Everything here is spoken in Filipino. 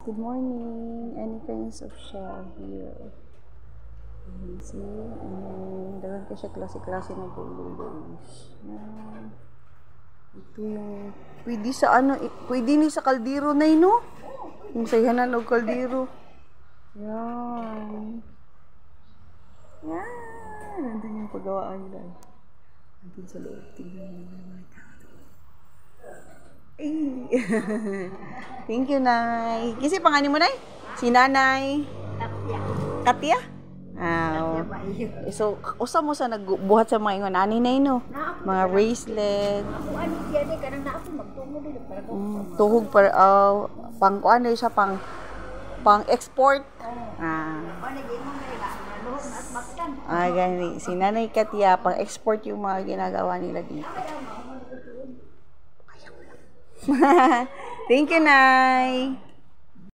Good morning. Any kinds of shell here. See? Dagan ka siya klase-klase ng pulululos. Yan. Ito yung... Pwede sa ano, pwede ni sa kaldero na yun, no? Yung sayhanan o kaldero. Yan. Yan. Nandun yung paggawaan guys. Nandun sa loob. Tingnan mo naman. Thank you, Nay. Kasi pangalan mo, Nay? Si Nanay? Katya. Ah, so, usa mo sa nagbuhat sa mga ingon ani Nay, no? Mga bracelet. Tuhog para pang ano siya pang export. Gani. Si Nanay Katya pang export yung mga ginagawa nila dito. Thank you, Nay.